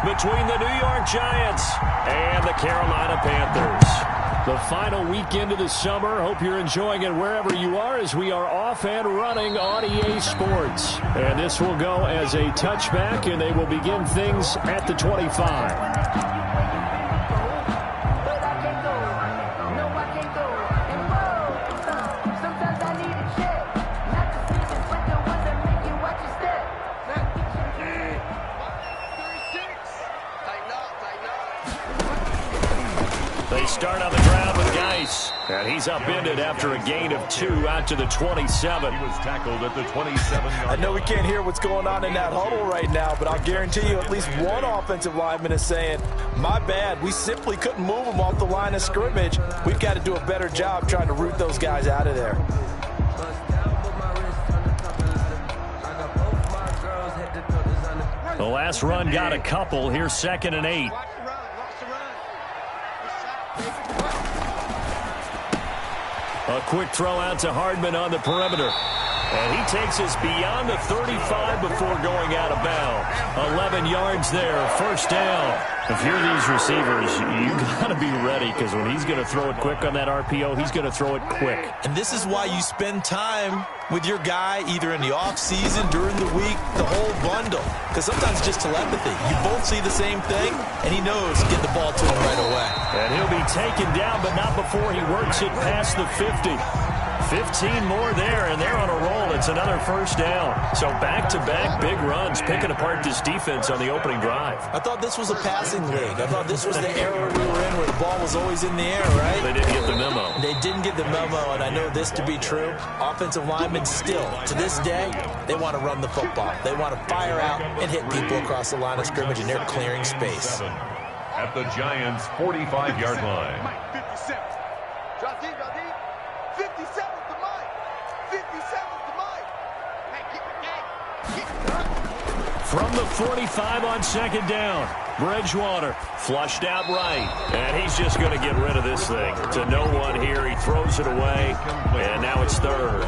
between the New York Giants and the Carolina Panthers. The final weekend of the summer. Hope you're enjoying it wherever you are as we are off and running on EA Sports. And this will go as a touchback, and they will begin things at the 25. They start on the ground with Geis, and he's upended after a gain of 2 out to the 27. He was tackled at the 27-yard. I know we can't hear what's going on in that huddle right now, but I'll guarantee you at least one offensive lineman is saying, my bad, we simply couldn't move them off the line of scrimmage. We've got to do a better job trying to root those guys out of there. The last run got a couple. Here's 2nd and 8. A quick throw out to Hardman on the perimeter. And he takes us beyond the 35 before going out of bounds. 11 yards there, first down. If you're these receivers, you got to be ready because when he's going to throw it quick on that RPO, he's going to throw it quick. And this is why you spend time with your guy either in the offseason, during the week, the whole bundle. Because sometimes it's just telepathy. You both see the same thing, and he knows to get the ball to him right away. And he'll be taken down, but not before he works it past the 50. 15 more there, and they're on a roll. It's another first down. So back-to-back big runs, picking apart this defense on the opening drive. I thought this was a passing league. I thought this was the era we were in where the ball was always in the air, right? They didn't get the memo. They didn't get the memo, and I know this to be true. Offensive linemen still, to this day, they want to run the football. They want to fire out and hit people across the line of scrimmage, and they're clearing space. At the Giants' 45-yard line. Mike, 57. Drop deep, 57 to Mike. 57 to Mike. Hey, From the 45 on 2nd down, Bridgewater flushed out right, and he's just going to get rid of this thing. To no one here, he throws it away, and now it's 3rd.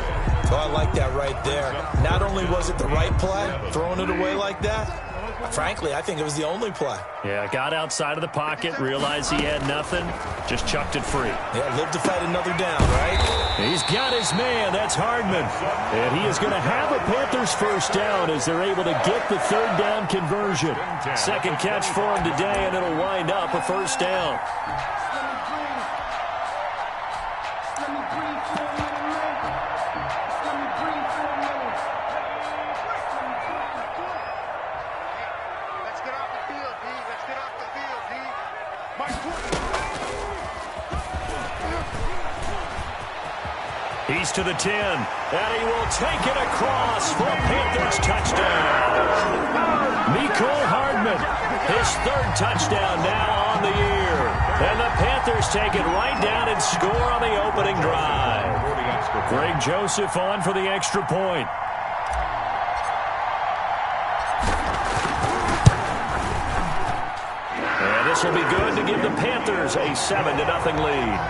So I like that right there. Not only was it the right play, throwing it away like that, frankly, I think it was the only play. Yeah, got outside of the pocket, realized he had nothing, just chucked it free. Yeah, live to fight another down, right? He's got his man. That's Hardman. And he is going to have a Panthers first down as they're able to get the 3rd down conversion. 2nd catch for him today, and it'll wind up a first down. He's to the 10, and he will take it across for Panthers touchdown. Mecole Hardman, his 3rd touchdown now on the year. And the Panthers take it right down and score on the opening drive. Greg Joseph on for the extra point. And this will be good to give the Panthers a 7-0 lead.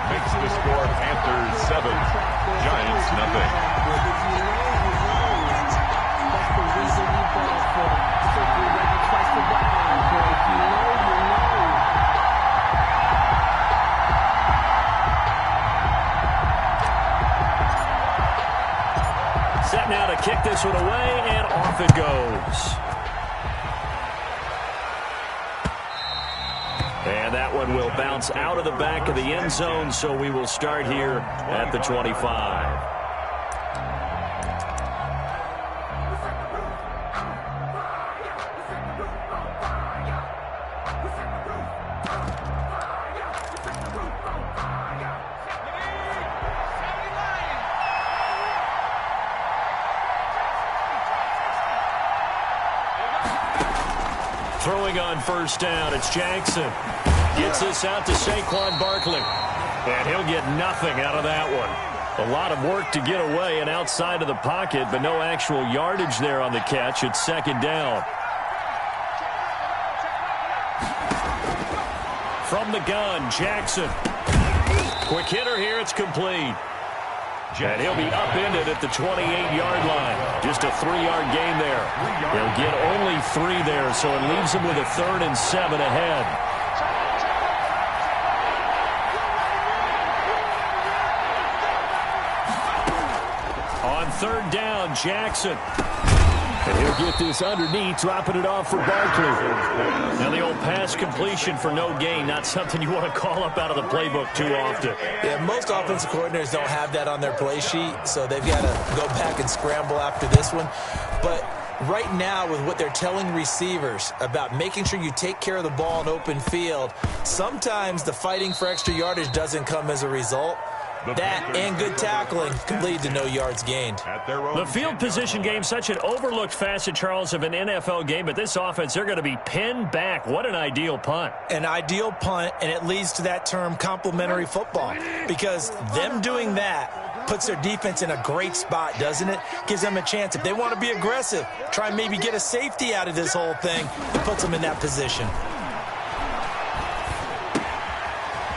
Makes the score Panthers 7, Giants 0. Set now to kick this one away, and off it goes. And that one will bounce out of the back of the end zone, so we will start here at the 25. Throwing on first down, it's Jackson. Gets this out to Saquon Barkley. And he'll get nothing out of that one. A lot of work to get away and outside of the pocket, but no actual yardage there on the catch. It's 2nd down. From the gun, Jackson. Quick hitter here, it's complete. And he'll be upended at the 28-yard line. Just a 3-yard gain there. He'll get only 3 there, so it leaves him with a 3rd and 7 ahead. On 3rd down, Jackson. And he'll get this underneath, dropping it off for Barkley. Now the old pass completion for no gain, not something you want to call up out of the playbook too often. Yeah, most offensive coordinators don't have that on their play sheet, so they've got to go back and scramble after this one. But right now, with what they're telling receivers about making sure you take care of the ball in open field, sometimes the fighting for extra yardage doesn't come as a result. That and good tackling can lead to no yards gained. The field position game, such an overlooked facet, Charles, of an NFL game, but this offense, they're going to be pinned back. What an ideal punt. An ideal punt, and it leads to that term complementary football, because them doing that puts their defense in a great spot, doesn't it? Gives them a chance. If they want to be aggressive, try and maybe get a safety out of this whole thing, it puts them in that position.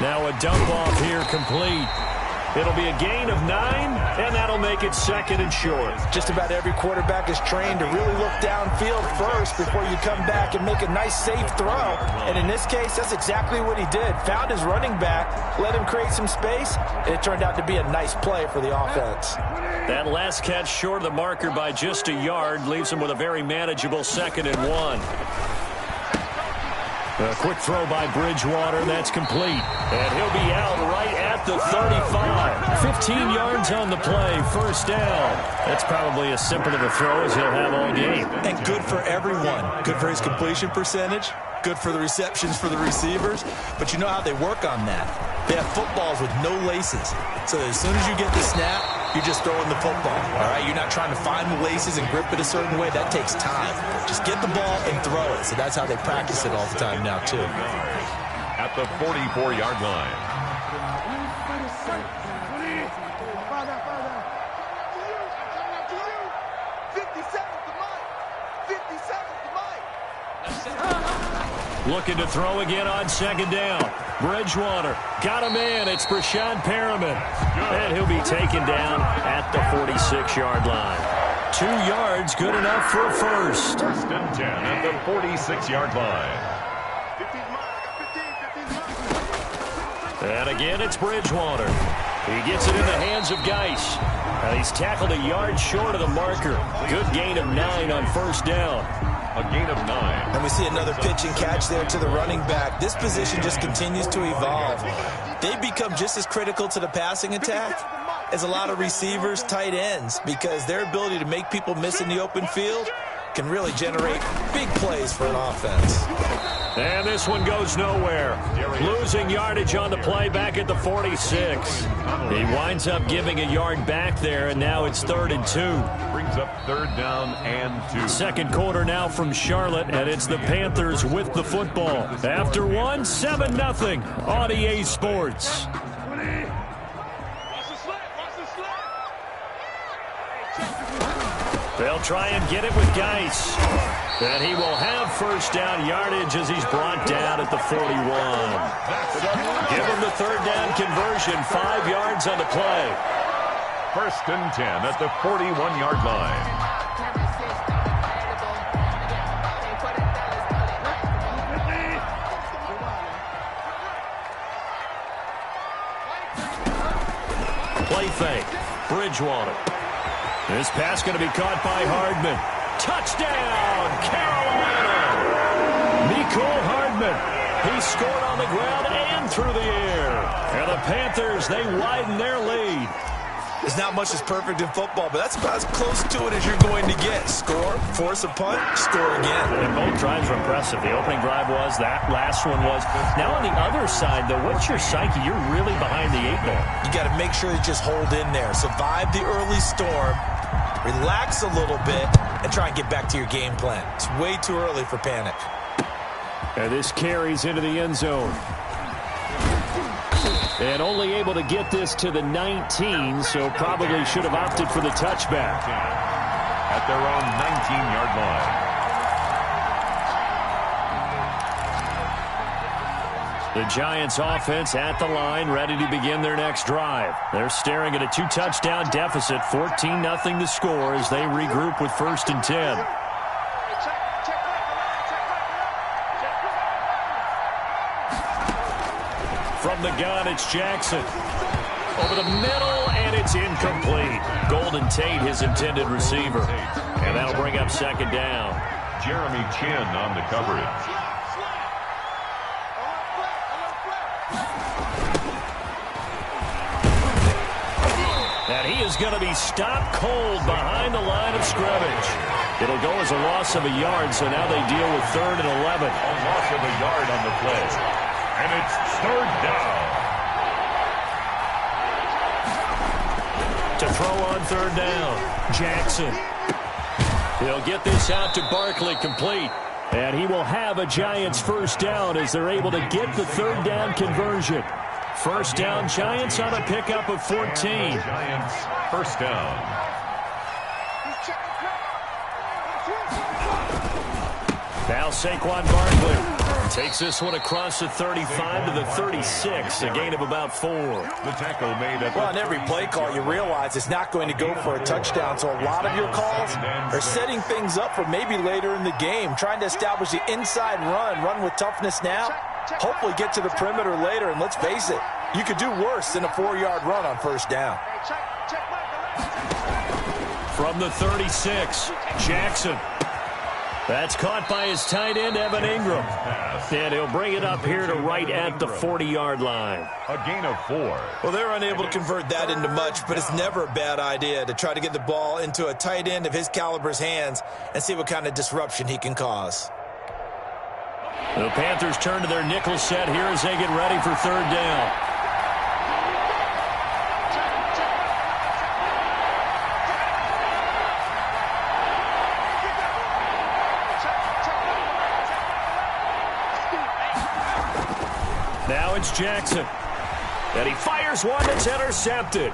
Now a dump off here complete. It'll be a gain of 9, and that'll make it 2nd and short. Just about every quarterback is trained to really look downfield first before you come back and make a nice, safe throw. And in this case, that's exactly what he did. Found his running back, let him create some space, and it turned out to be a nice play for the offense. That last catch short of the marker by just a yard leaves him with a very manageable 2nd and 1. A quick throw by Bridgewater. That's complete. And he'll be out right at the 35. 15 yards on the play. 1st down. That's probably as simple of a throw as he'll have all game. And good for everyone. Good for his completion percentage. Good for the receptions for the receivers. But you know how they work on that. They have footballs with no laces. So as soon as you get the snap, you're just throwing the football. All right, you're not trying to find the laces and grip it a certain way. That takes time. Just get the ball and throw it. So that's how they practice it all the time now, too. At the 44-yard line. Looking to throw again on 2nd down. Bridgewater got him in. It's Brashad Perriman. And he'll be taken down at the 46-yard line. 2 yards, good enough for a 1st. 1st and 10 at the 46-yard line. And again, it's Bridgewater. He gets it in the hands of Geis. And he's tackled a yard short of the marker. Good gain of 9 on 1st down. A gain of 9. And we see another pitch and catch there to the running back. This position just continues to evolve. They become just as critical to the passing attack as a lot of receivers, tight ends, because their ability to make people miss in the open field can really generate big plays for an offense. And this one goes nowhere. Losing yardage on the play back at the 46. He winds up giving a yard back there, and now it's 3rd and 2. Brings up 3rd down and 2. 2nd quarter now from Charlotte, and it's the Panthers with the football. After 1, 7-0 on EA Sports. They'll try and get it with Geis. And he will have 1st down yardage as he's brought down at the 41. Give him the 3rd down conversion, 5 yards on the play. 1st and 10 at the 41-yard line. Play fake. Bridgewater. This pass going to be caught by Hardman. Touchdown, Carolina! Mecole Hardman. He scored on the ground and through the air. And the Panthers, they widen their lead. There's not much that's perfect in football, but that's about as close to it as you're going to get. Score, force a punt, score again. And both drives were impressive. The opening drive was, that last one was. Now on the other side, though, what's your psyche? You're really behind the 8 ball. You got to make sure you just hold in there. Survive the early storm, relax a little bit, and try and get back to your game plan. It's way too early for panic. And this carries into the end zone. And only able to get this to the 19, so probably should have opted for the touchback. At their own 19-yard line. The Giants offense at the line, ready to begin their next drive. They're staring at a 2-touchdown deficit, 14-0 to score as they regroup with 1st and 10. From the gun, it's Jackson. Over the middle, and it's incomplete. Golden Tate, his intended receiver. And that'll bring up 2nd down. Jeremy Chin on the coverage. And he is going to be stopped cold behind the line of scrimmage. It'll go as a loss of a yard, so now they deal with 3rd and 11. A loss of a yard on the play. And it's 3rd down. To throw on 3rd down, Jackson. He'll get this out to Barkley, complete. And he will have a Giants 1st down as they're able to get the 3rd down conversion. 1st down, Giants on a pickup of 14. Giants 1st down. Now Saquon Barkley takes this one across the 35 to the 36, a gain of about 4. The tackle made at well, on every play call, you realize it's not going to go for a touchdown, so a lot of your calls are setting things up for maybe later in the game, trying to establish the inside run with toughness now, hopefully get to the perimeter later, and let's face it, you could do worse than a 4-yard run on 1st down. From the 36, Jackson. That's caught by his tight end, Evan Ingram. And he'll bring it up here to right at the 40-yard line. A gain of 4. Well, they're unable to convert that into much, but it's never a bad idea to try to get the ball into a tight end of his caliber's hands and see what kind of disruption he can cause. The Panthers turn to their nickel set here as they get ready for 3rd down. Now it's Jackson. And he fires one that's intercepted.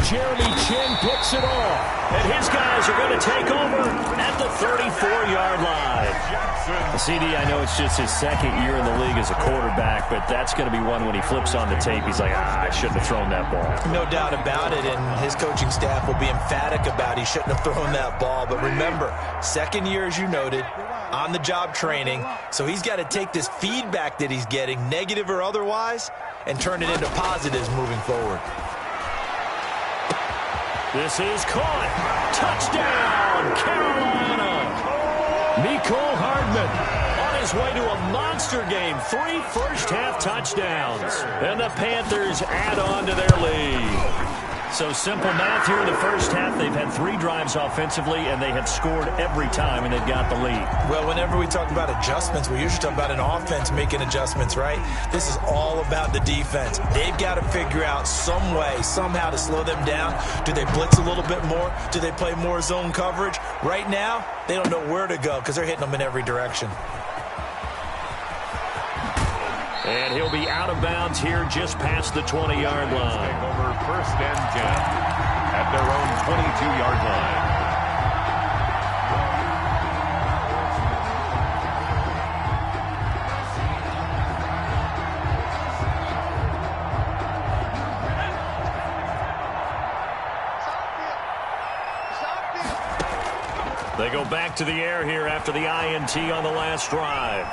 Jeremy Chin picks it off. And his guys are going to take over at the 34-yard line. CD, I know it's just his 2nd year in the league as a quarterback, but that's going to be one when he flips on the tape, he's like, I shouldn't have thrown that ball. No doubt about it, and his coaching staff will be emphatic about he shouldn't have thrown that ball. But remember, 2nd year, as you noted, on-the-job training, so he's got to take this feedback that he's getting, negative or otherwise, and turn it into positives moving forward. This is caught. Touchdown, Carolina. Mecole Hardman on his way to a monster game. 3 first-half touchdowns. And the Panthers add on to their lead. So simple math here in the first half. They've had 3 drives offensively, and they have scored every time, and they've got the lead. Well, whenever we talk about adjustments, we usually talk about an offense making adjustments, right? This is all about the defense. They've got to figure out some way, somehow to slow them down. Do they blitz a little bit more? Do they play more zone coverage? Right now, they don't know where to go because they're hitting them in every direction. And he'll be out of bounds here just past the 20-yard line. Take over 1st and 10 at their own 22-yard line. They go back to the air here after the INT on the last drive.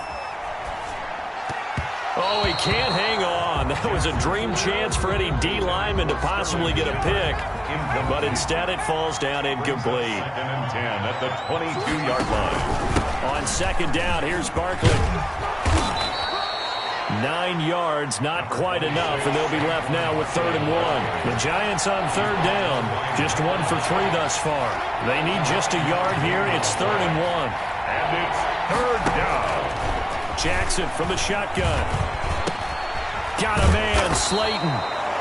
Oh, he can't hang on. That was a dream chance for any D lineman to possibly get a pick. But instead it falls down incomplete. 2nd and 10 at the 22-yard line. On 2nd down, here's Barkley. 9 yards, not quite enough, and they'll be left now with 3rd and 1. The Giants on 3rd down, just 1 for 3 thus far. They need just a yard here. It's 3rd and 1. And it's 3rd down. Jackson from the shotgun. Got a man, Slayton.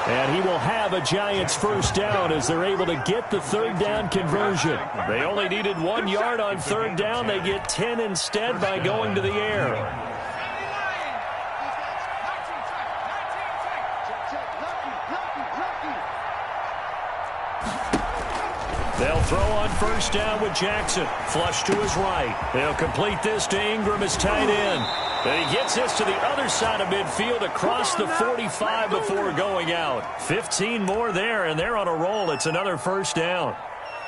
And he will have a Giants 1st down as they're able to get the 3rd down conversion. They only needed 1 yard on 3rd down. They get 10 instead by going to the air. They'll throw on 1st down with Jackson. Flush to his right. They'll complete this to Ingram as tight end. And he gets this to the other side of midfield across the 45 before going out. 15 more there, and they're on a roll. It's another first down.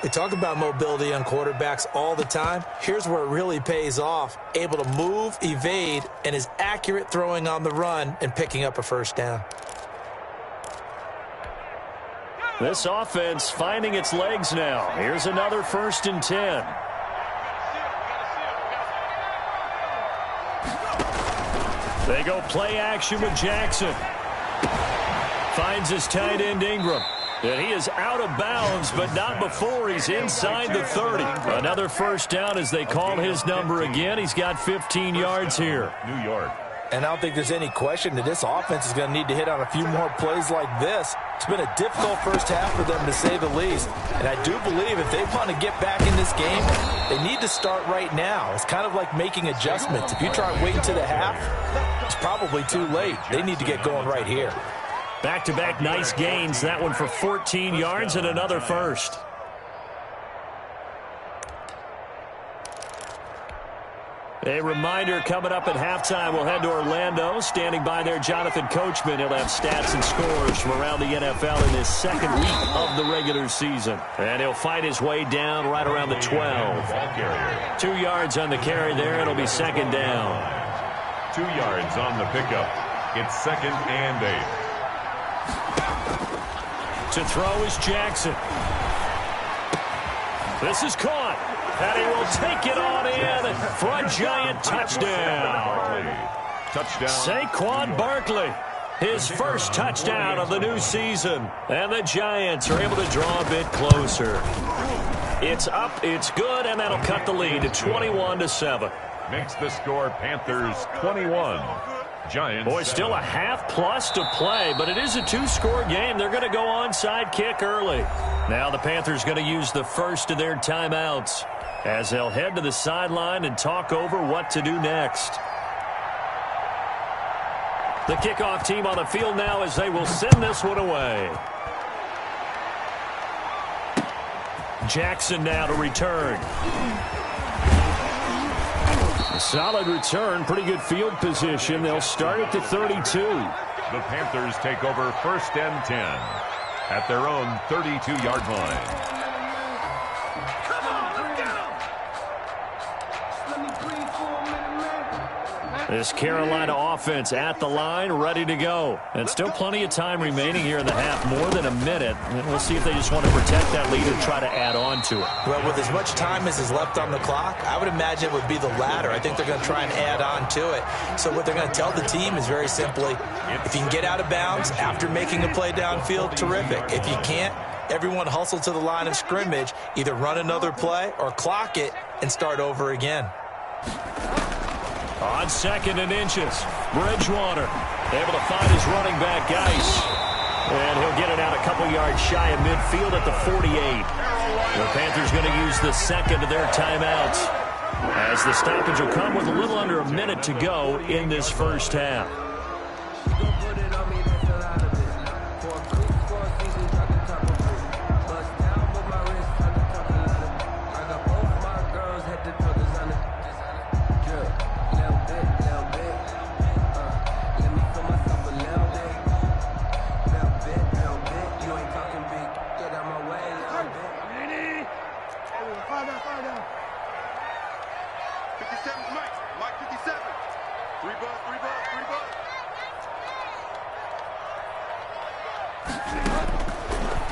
We talk about mobility on quarterbacks all the time. Here's where it really pays off. Able to move, evade, and is accurate throwing on the run and picking up a first down. This offense finding its legs now. Here's another 1st and 10. They go play action with Jackson. Finds his tight end Ingram. And he is out of bounds, but not before he's inside the 30. Another first down as they call his number again. He's got 15 yards here. New York. And I don't think there's any question that this offense is going to need to hit on a few more plays like this. It's been a difficult first half for them, to say the least. And I do believe if they want to get back in this game, they need to start right now. It's kind of like making adjustments. If you try waiting to the half, it's probably too late. They need to get going right here. Back-to-back nice gains. That one for 14 yards and another first. A reminder, coming up at halftime, we'll head to Orlando. Standing by there, Jonathan Coachman. He'll have stats and scores from around the NFL in this second week of the regular season. And he'll fight his way down right around the 12. 2 yards on the carry there. It'll be second down. 2 yards on the pickup. It's 2nd and 8. To throw is Jackson. This is caught. And he will take it on in for a giant touchdown. Saquon Barkley, his first touchdown of the new season. And the Giants are able to draw a bit closer. It's up, it's good, and that'll cut the lead to 21-7. Makes the score Panthers 21. Giants. Boy, still a half-plus to play, but it is a 2-score game. They're going to go onside kick early. Now the Panthers going to use the first of their timeouts as they'll head to the sideline and talk over what to do next. The kickoff team on the field now as they will send this one away. Jackson now to return. A solid return, pretty good field position. They'll start at the 32. The Panthers take over 1st and 10 at their own 32-yard line. This Carolina offense at the line, ready to go. And still plenty of time remaining here in the half, more than a minute. And we'll see if they just want to protect that lead and try to add on to it. Well, with as much time as is left on the clock, I would imagine it would be the latter. I think they're going to try and add on to it. So what they're going to tell the team is very simply, if you can get out of bounds after making a play downfield, terrific. If you can't, everyone hustle to the line of scrimmage, either run another play or clock it and start over again. On 2nd and inches, Bridgewater able to find his running back, Geis. And he'll get it out a couple yards shy of midfield at the 48. The Panthers going to use the second of their timeouts as the stoppage will come with a little under a minute to go in this first half.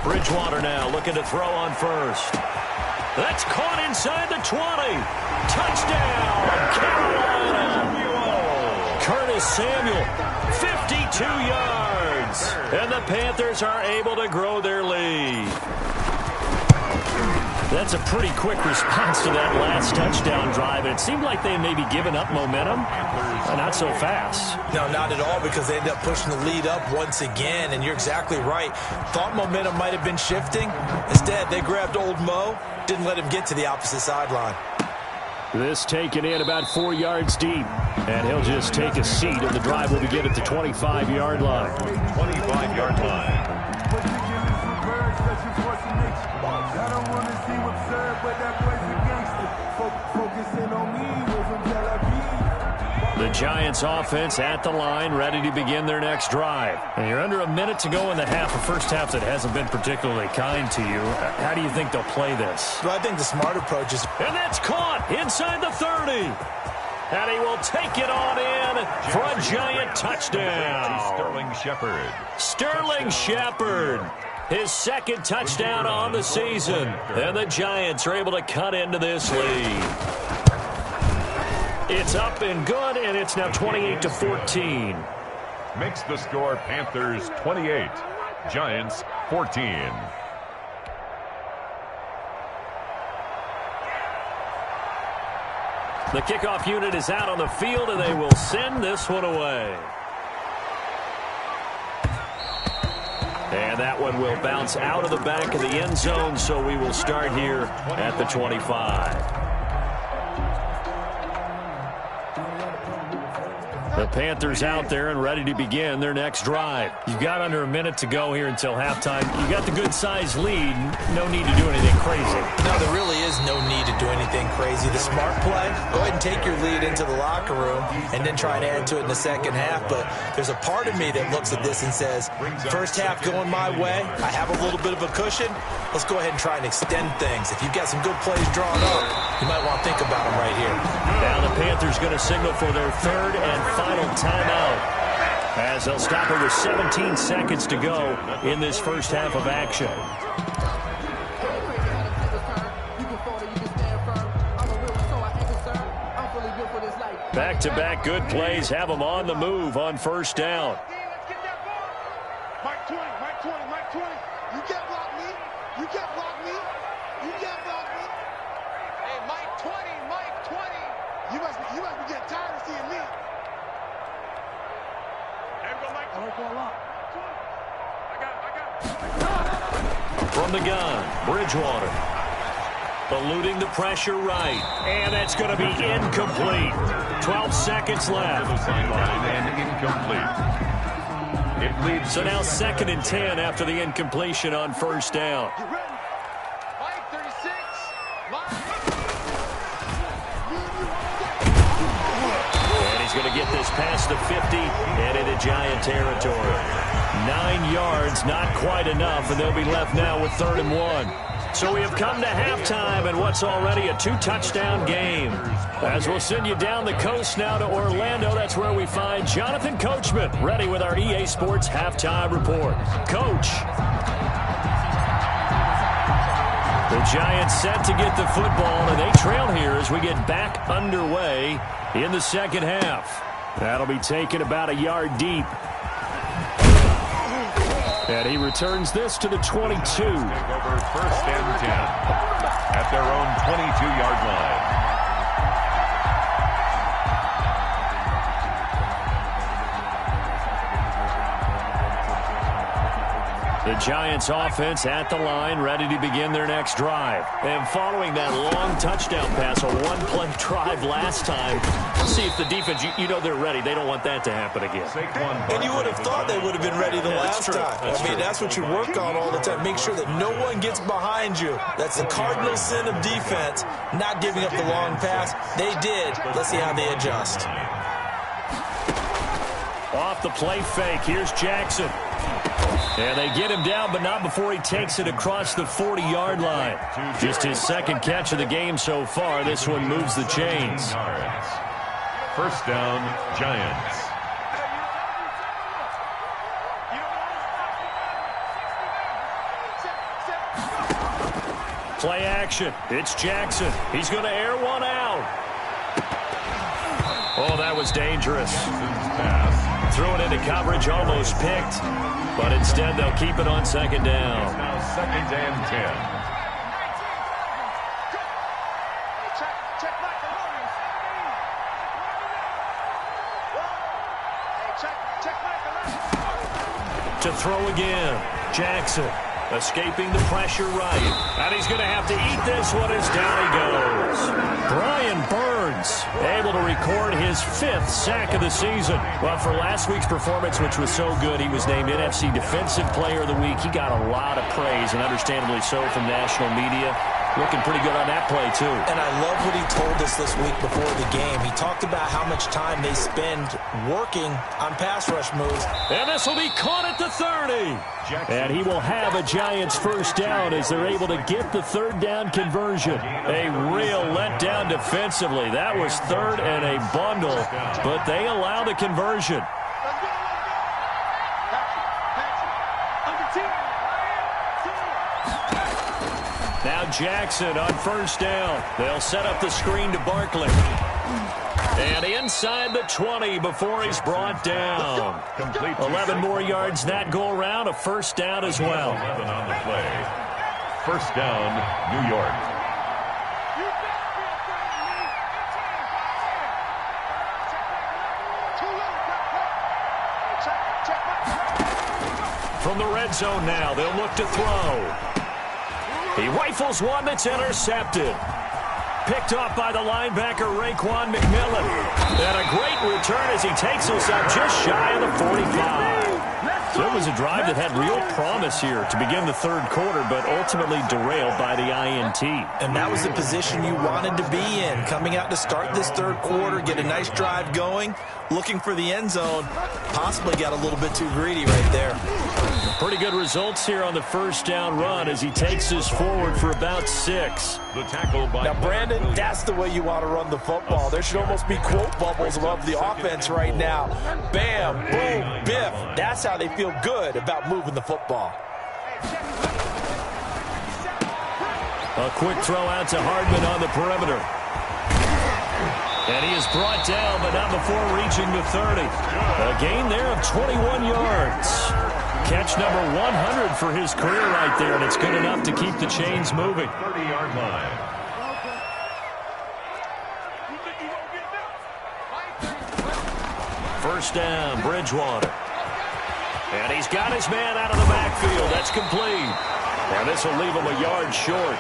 Bridgewater now looking to throw on first. That's caught inside the 20. Touchdown, Carolina. Curtis Samuel, 52 yards. And the Panthers are able to grow their lead. That's a pretty quick response to that last touchdown drive. And it seemed like they may be giving up momentum. Not so fast. No, not at all, because they end up pushing the lead up once again. And you're exactly right. Thought momentum might have been shifting. Instead, they grabbed old Mo, didn't let him get to the opposite sideline. This taken in about 4 yards deep. And he'll just take a seat, and the drive will begin at the 25-yard line. 25-yard line. The Giants offense at the line, ready to begin their next drive. And you're under a minute to go in the half, a first half that hasn't been particularly kind to you. How do you think they'll play this? Well, I think the smart approach is... And that's caught inside the 30. And he will take it on in for a Giant touchdown. Sterling Shepard. Sterling Shepard. His second touchdown on the season. And the Giants are able to cut into this lead. It's up and good, and it's now 28-14. Makes the score Panthers 28, Giants 14. The kickoff unit is out on the field, and they will send this one away. And that one will bounce out of the back of the end zone, so we will start here at the 25. The Panthers out there and ready to begin their next drive. You've got under a minute to go here until halftime. You got the good-sized lead. No need to do anything crazy. No, there really is no need to do anything crazy. The smart play, go ahead and take your lead into the locker room and then try and add to it in the second half. But there's a part of me that looks at this and says, first half going my way, I have a little bit of a cushion. Let's go ahead and try and extend things. If you've got some good plays drawn up, you might want to think about them right here. Now the Panthers going to signal for their third and final timeout, as they'll stop it with 17 seconds to go in this first half of action. Back-to-back good plays have them on the move on first down. Mike 20, Mike 20, Mike 20. You can't block me. You can't block me. You can't block me. Hey, Mike 20, Mike 20. You must be getting tired of seeing me. There we go, Mike. I got it. From the gun, Bridgewater. Eluding the pressure right. And that's going to be incomplete. 12 seconds left. To the sideline and incomplete. It leads. So now 2nd and 10 after the incompletion on first down. You ready? Mike 36. And he's going to get this past the 50 and into Giant territory. 9 yards, not quite enough, and they'll be left now with 3rd and 1. So we have come to halftime in what's already a 2-touchdown game. As we'll send you down the coast now to Orlando, that's where we find Jonathan Coachman, ready with our EA Sports Halftime Report. Coach. The Giants set to get the football, and they trail here as we get back underway in the second half. That'll be taken about a yard deep. And he returns this to the 22. Take over 1st and 10 at their own 22-yard line. The Giants offense at the line, ready to begin their next drive. And following that long touchdown pass, a one-play drive last time, let's see if the defense, you know they're ready. They don't want that to happen again. And you would have thought they would have been ready the last time. That's what you work on all the time. Make sure that no one gets behind you. That's the cardinal sin of defense, not giving up the long pass. They did. Let's see how they adjust. Off the play fake, here's Jackson. And they get him down, but not before he takes it across the 40-yard line. Just his 2nd catch of the game so far. This one moves the chains. First down, Giants. Play action. It's Jackson. He's going to air one out. Oh, that was dangerous. Threw it into coverage, almost picked. But instead, they'll keep it on 2nd down. It's now 2nd and 10. To throw again. Jackson escaping the pressure right. And he's going to have to eat this one as down he goes. Brian Burns able to record his 5th sack of the season. Well, for last week's performance, which was so good, he was named NFC Defensive Player of the Week. He got a lot of praise, and understandably so, from national media. Looking pretty good on that play, too. And I love what he told us this week before the game. He talked about how much time they spend working on pass rush moves. And this will be caught at the 30. And he will have a Giants first down as they're able to get the third down conversion. A real letdown defensively. That was third and a bundle, but they allow the conversion. Now Jackson on first down. They'll set up the screen to Barkley. And inside the 20 before he's brought down. 11 more yards that go around. A first down as well. 11 on the play. First down, New York. From the red zone now, they'll look to throw. He rifles one that's intercepted. Picked off by the linebacker, Raekwon McMillan. And a great return as he takes us up just shy of the 45. So it was a drive that had real promise here to begin the third quarter, but ultimately derailed by the INT. And that was the position you wanted to be in. Coming out to start this third quarter, get a nice drive going, looking for the end zone. Possibly got a little bit too greedy right there. Pretty good results here on the first down run as he takes us forward for about 6. The tackle by now, Brandon, that's the way you want to run the football. There should almost be quote bubbles above the offense right now. Bam, boom, biff. That's how they feel good about moving the football. A quick throw out to Hardman on the perimeter. And he is brought down, but not before reaching the 30. A gain there of 21 yards. Catch number 100 for his career right there, and it's good enough to keep the chains moving. 30-yard line. First down, Bridgewater. And he's got his man out of the backfield. That's complete. And this will leave him a yard short.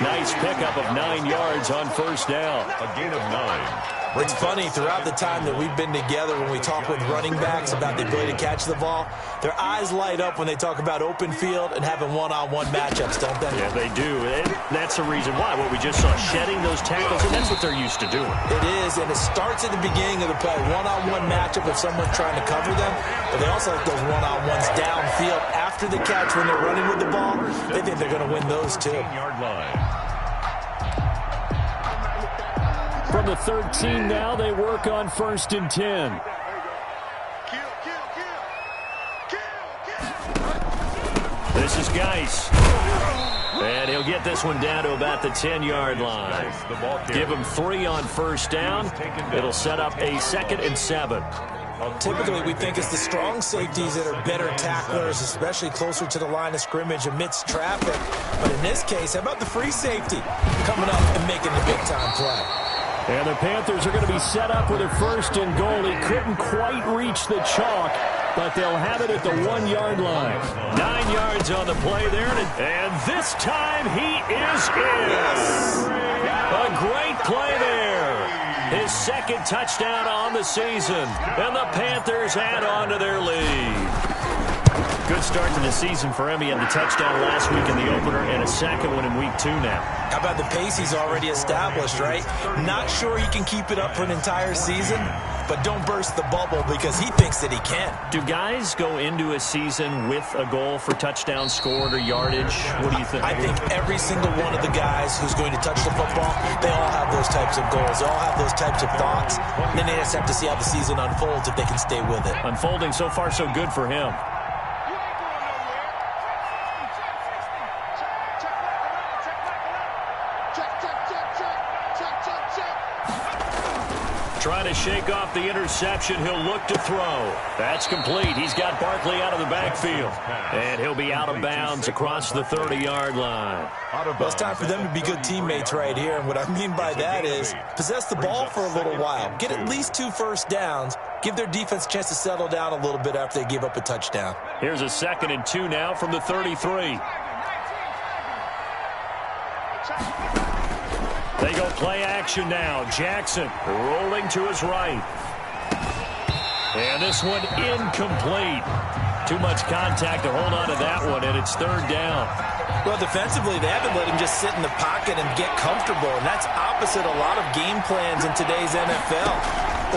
Nice pickup of 9 yards on first down. A gain of 9. It's funny, throughout the time that we've been together, when we talk with running backs about the ability to catch the ball, their eyes light up when they talk about open field and having one-on-one matchups, don't they? Yeah, they do. And that's the reason why. What we just saw, shedding those tackles, and that's what they're used to doing. It is, and it starts at the beginning of the play. One-on-one matchup if someone's trying to cover them, but they also like those one-on-ones downfield after the catch when they're running with the ball. They think they're going to win those, too. 15-yard line. From the 13 now, they work on first and 10. This is Geis. And he'll get this one down to about the 10-yard line. Give him 3 on first down. It'll set up a 2nd and 7. Typically, we think it's the strong safeties that are better tacklers, especially closer to the line of scrimmage amidst traffic. But in this case, how about the free safety coming up and making the big-time play? And the Panthers are going to be set up with a first and goal. He couldn't quite reach the chalk, but they'll have it at the 1-yard line. 9 yards on the play there, and this time he is in. A great play there. His 2nd touchdown on the season, and the Panthers add on to their lead. Good start to the season for him. He had the touchdown last week in the opener and a 2nd one in week 2 now. How about the pace he's already established, right? Not sure he can keep it up for an entire season, but don't burst the bubble because he thinks that he can. Do guys go into a season with a goal for touchdowns scored or yardage? What do you think? I think every single one of the guys who's going to touch the football, they all have those types of goals. They all have those types of thoughts. And then they just have to see how the season unfolds if they can stay with it. Unfolding so far so good for him. Trying to shake off the interception. He'll look to throw. That's complete. He's got Barkley out of the backfield. And he'll be out of bounds across the 30-yard line. Well, it's time for them to be good teammates right here. And what I mean by that is possess the ball for a little while. Get at least 2 first downs. Give their defense a chance to settle down a little bit after they give up a touchdown. Here's a 2nd and 2 now from the 33. They go play action now. Jackson rolling to his right. And this one incomplete. Too much contact to hold on to that one, and it's 3rd down. Well, defensively, they haven't let him just sit in the pocket and get comfortable, and that's opposite a lot of game plans in today's NFL.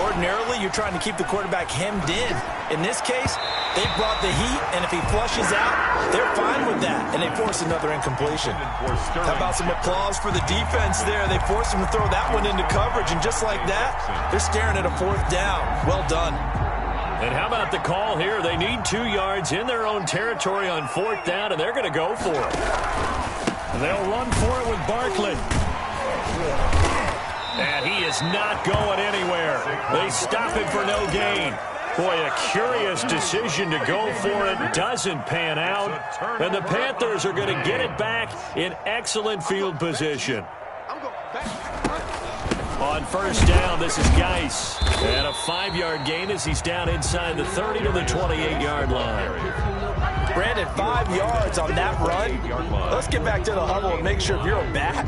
Ordinarily, you're trying to keep the quarterback hemmed in. In this case, they brought the heat, and if he flushes out, they're fine with that, and they force another incompletion. How about some applause for the defense there? They forced him to throw that one into coverage, and just like that, they're staring at a 4th down. Well done. And how about the call here? They need 2 yards in their own territory on 4th down, and they're going to go for it. They'll run for it with Barkley. And he is not going anywhere. They stop him for no gain. Boy, a curious decision to go for it. Doesn't pan out. And the Panthers are going to get it back in excellent field position. On 1st down, this is Geis. And a 5-yard gain as he's down inside the 30 to the 28-yard line. Brandon, 5 yards on that run. Let's get back to the huddle and make sure if you're a back,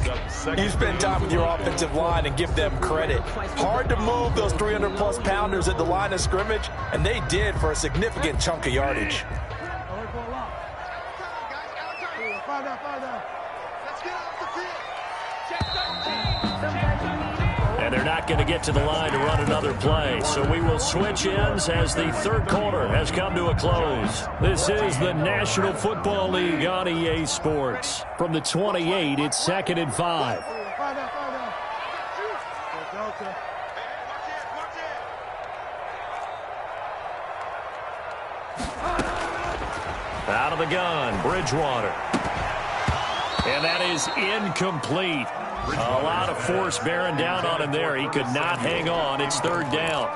you spend time with your offensive line and give them credit. Hard to move those 300-plus pounders at the line of scrimmage, and they did for a significant chunk of yardage. And they're not going to get to the line to run another play. So we will switch ends as the 3rd quarter has come to a close. This is the National Football League on EA Sports. From the 28, it's 2nd and 5. Out of the gun, Bridgewater. And that is incomplete. A lot of force bearing down on him there. He could not hang on. It's 3rd down.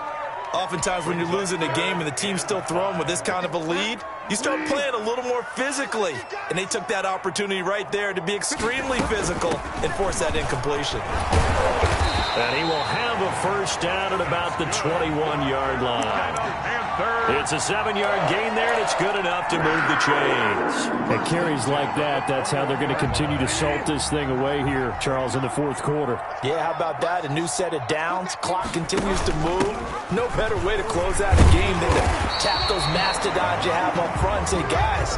Oftentimes when you're losing a game and the team's still throwing with this kind of a lead, you start playing a little more physically. And they took that opportunity right there to be extremely physical and force that incompletion. And he will have a 1st down at about the 21-yard line. It's a 7-yard gain there, and it's good enough to move the chains. At carries like that, that's how they're going to continue to salt this thing away here, Charles, in the 4th quarter. Yeah, how about that? A new set of downs. Clock continues to move. No better way to close out a game than to tap those mastodons you have up front and say, guys,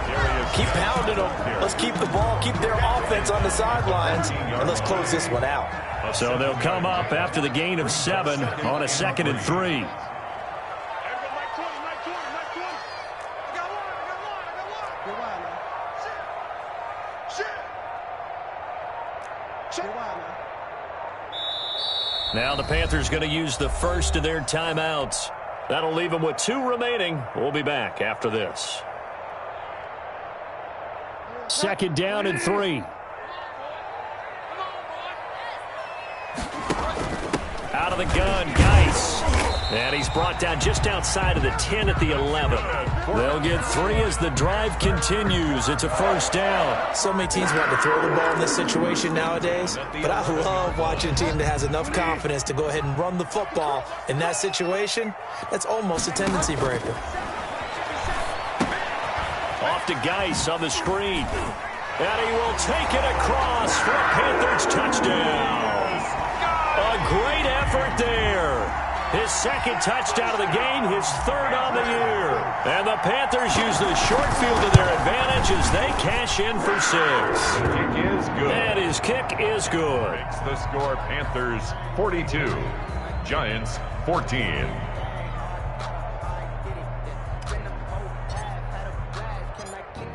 keep pounding them. Let's keep the ball, keep their offense on the sidelines, and let's close this one out. So they'll come up after the gain of 7 on a 2nd and 3. Now the Panthers going to use the first of their timeouts. That'll leave them with 2 remaining. We'll be back after this. 2nd down and 3. Out of the gun, Geis. And he's brought down just outside of the 10 at the 11. They'll get 3 as the drive continues. It's a 1st down. So many teams want to throw the ball in this situation nowadays, but I love watching a team that has enough confidence to go ahead and run the football. In that situation, that's almost a tendency breaker. Off to Geis on the screen. And he will take it across for a Panthers touchdown. A great effort there. His 2nd touchdown of the game, his 3rd on the year. And the Panthers use the short field to their advantage as they cash in for 6. The kick is good. And his kick is good. Makes the score Panthers 42, Giants 14.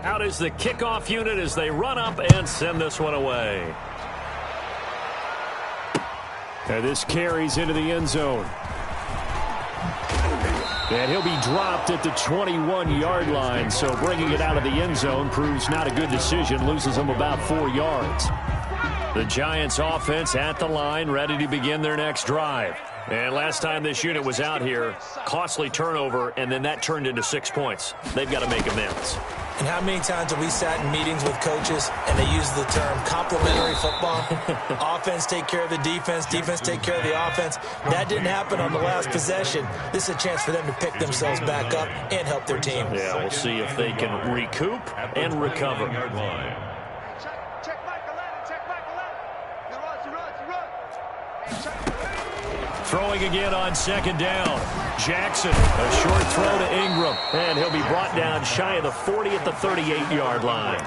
Out is the kickoff unit as they run up and send this one away. And this carries into the end zone. And he'll be dropped at the 21-yard line, so bringing it out of the end zone proves not a good decision, loses him about 4 yards. The Giants offense at the line, ready to begin their next drive. And last time this unit was out here, costly turnover, and then that turned into 6 points. They've got to make amends. And how many times have we sat in meetings with coaches and they use the term complementary football? Offense take care of the defense, defense take care of the offense. That didn't happen on the last possession. This is a chance for them to pick themselves back up and help their team. Yeah, we'll see if they can recoup and recover. Throwing again on 2nd down. Jackson, a short throw to Ingram. And he'll be brought down shy of the 40 at the 38-yard line.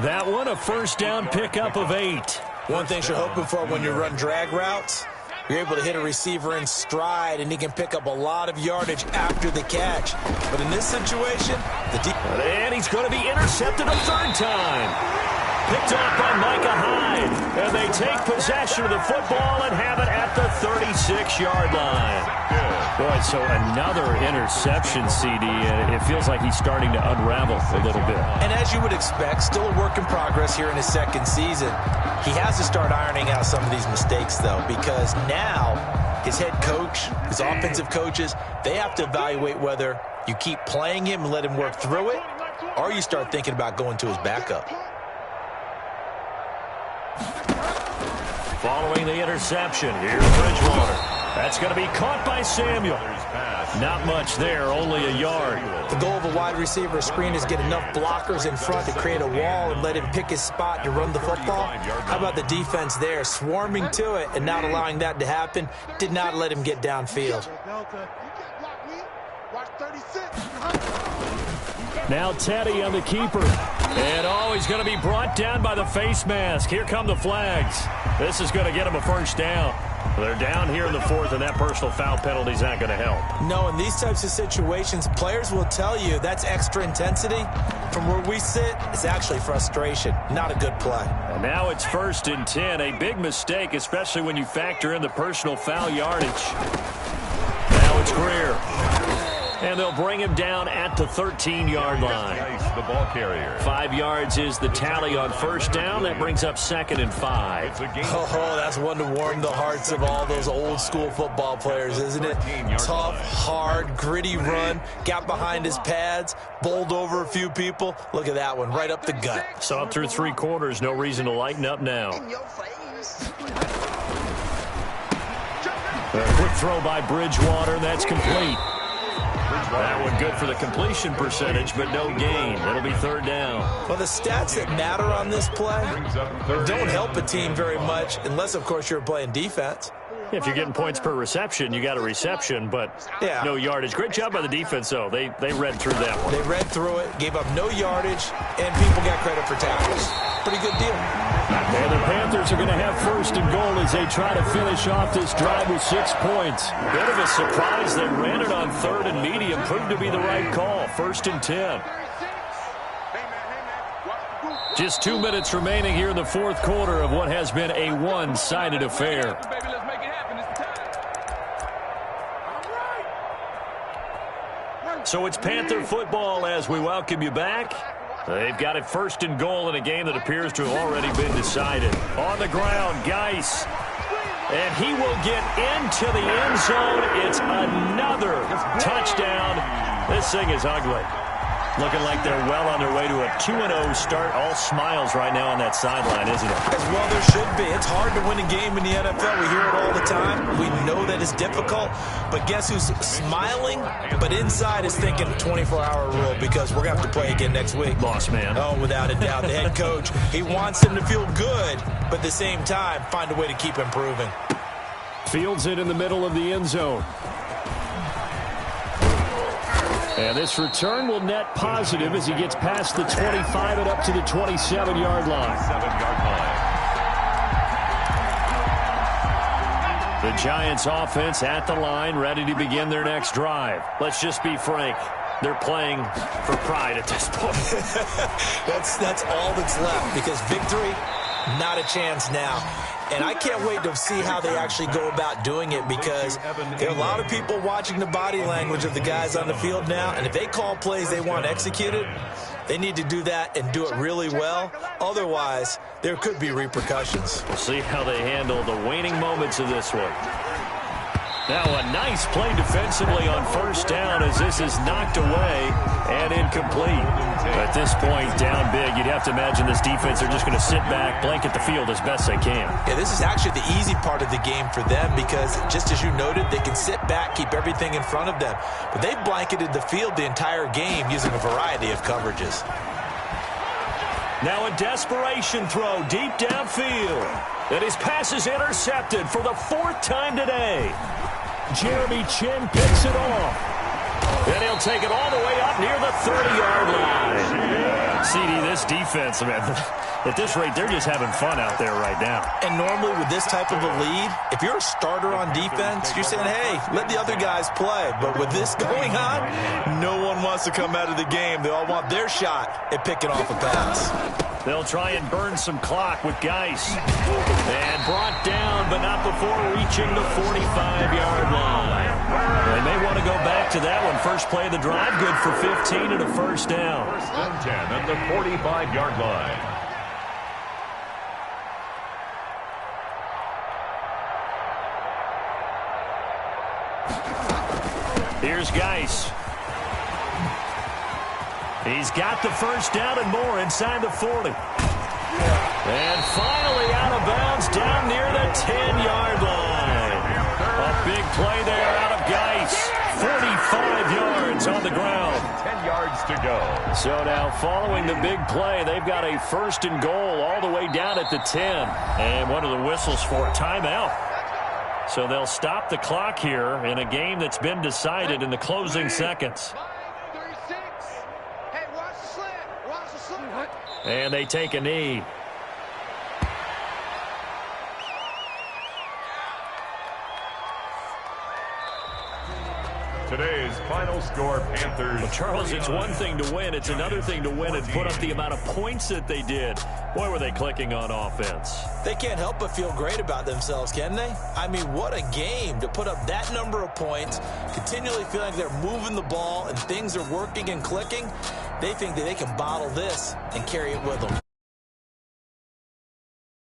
That one, a first down pickup of 8. One thing you're hoping for when you run drag routes, you're able to hit a receiver in stride, and he can pick up a lot of yardage after the catch. But in this situation, and he's going to be intercepted a third time. Picked off by Micah Hyde. And they take possession of the football and have it at the 36-yard line. Boy, so another interception, CD. It feels like he's starting to unravel a little bit. And as you would expect, still a work in progress here in his second season. He has to start ironing out some of these mistakes, though, because now his head coach, his offensive coaches, they have to evaluate whether you keep playing him and let him work through it, or you start thinking about going to his backup. Following the interception, here's Bridgewater. That's going to be caught by Samuel. Not much there, only a yard. The goal of a wide receiver screen is get enough blockers in front to create a wall and let him pick his spot to run the football. How about the defense there, swarming to it and not allowing that to happen? Did not let him get downfield. Now Teddy on the keeper. And, he's going to be brought down by the face mask. Here come the flags. This is going to get him a first down. They're down here in the fourth, and that personal foul penalty is not going to help. No, in these types of situations, players will tell you that's extra intensity. From where we sit, it's actually frustration. Not a good play. And now it's 1st and 10. A big mistake, especially when you factor in the personal foul yardage. Now it's Greer. And they'll bring him down at the 13-yard line. The ball carrier. 5 yards is the tally on first down. That brings up 2nd and 5. Oh, that's one to warm the hearts of all those old-school football players, isn't it? Tough, hard, gritty run. Got behind his pads, bowled over a few people. Look at that one, right up the gut. Saw through 3 quarters. No reason to lighten up now. A quick throw by Bridgewater. That's complete. That one good for the completion percentage, but no gain. It'll be 3rd down. Well, the stats that matter on this play don't help a team very much unless, of course, you're playing defense. If you're getting points per reception, you got a reception, but no yardage. Great job by the defense, though. They read through that one. They read through it, gave up no yardage, and people got credit for tackles. Pretty good deal. And the Panthers are going to have 1st and goal as they try to finish off this drive with 6 points. Bit of a surprise. They ran it on 3rd and medium. Proved to be the right call. 1st and 10. Just 2 minutes remaining here in the 4th quarter of what has been a one-sided affair. So it's Panther football as we welcome you back. They've got it 1st and goal in a game that appears to have already been decided. On the ground, Geis. And he will get into the end zone. It's another touchdown. This thing is ugly. Looking like they're well on their way to a 2-0 start. All smiles right now on that sideline, isn't it? As well there should be. It's hard to win a game in the NFL. We hear it all the time. We know that it's difficult. But guess who's smiling? But inside is thinking 24-hour rule because we're going to have to play again next week. Boss man. Oh, without a doubt. The head coach, he wants him to feel good, but at the same time, find a way to keep improving. Fields it in the middle of the end zone. And this return will net positive as he gets past the 25 and up to the 27-yard line. The Giants offense at the line, ready to begin their next drive. Let's just be frank. They're playing for pride at this point. That's all that's left because victory, not a chance now. And I can't wait to see how they actually go about doing it because there are a lot of people watching the body language of the guys on the field now. And if they call plays they want executed, they need to do that and do it really well. Otherwise, there could be repercussions. We'll see how they handle the waning moments of this one. Now a nice play defensively on first down as this is knocked away and incomplete. At this point, down big, you'd have to imagine this defense are just going to sit back, blanket the field as best they can. Yeah, this is actually the easy part of the game for them because, just as you noted, they can sit back, keep everything in front of them. But they've blanketed the field the entire game using a variety of coverages. Now a desperation throw deep downfield. And his pass is intercepted for the 4th time today. Jeremy Chin picks it off. And he'll take it all the way up near the 30-yard line. CD, this defense, man, at this rate, they're just having fun out there right now. And normally with this type of a lead, if you're a starter on defense, you're saying, hey, let the other guys play. But with this going on, no one wants to come out of the game. They all want their shot at picking off a pass. They'll try and burn some clock with Geis. And brought down, but not before reaching the 45-yard line. They may want to go back to that one. First play of the drive, good for 15 and a first down. First and 10 at the 45-yard line. Here's Geis. He's got the first down and more inside the 40. And finally out of bounds down near the 10-yard line. A big play there out of Geis. 45 yards on the ground. 10 yards to go. So now following the big play, they've got a first and goal all the way down at the 10. And one of the whistles for a timeout. So they'll stop the clock here in a game that's been decided in the closing seconds. And they take a knee. Today's final score, Panthers. Well, Charles, it's one thing to win. It's another thing to win and put up the amount of points that they did. Boy, were they clicking on offense. They can't help but feel great about themselves, can they? I mean, what a game to put up that number of points, continually feeling like they're moving the ball and things are working and clicking. They think that they can bottle this and carry it with them.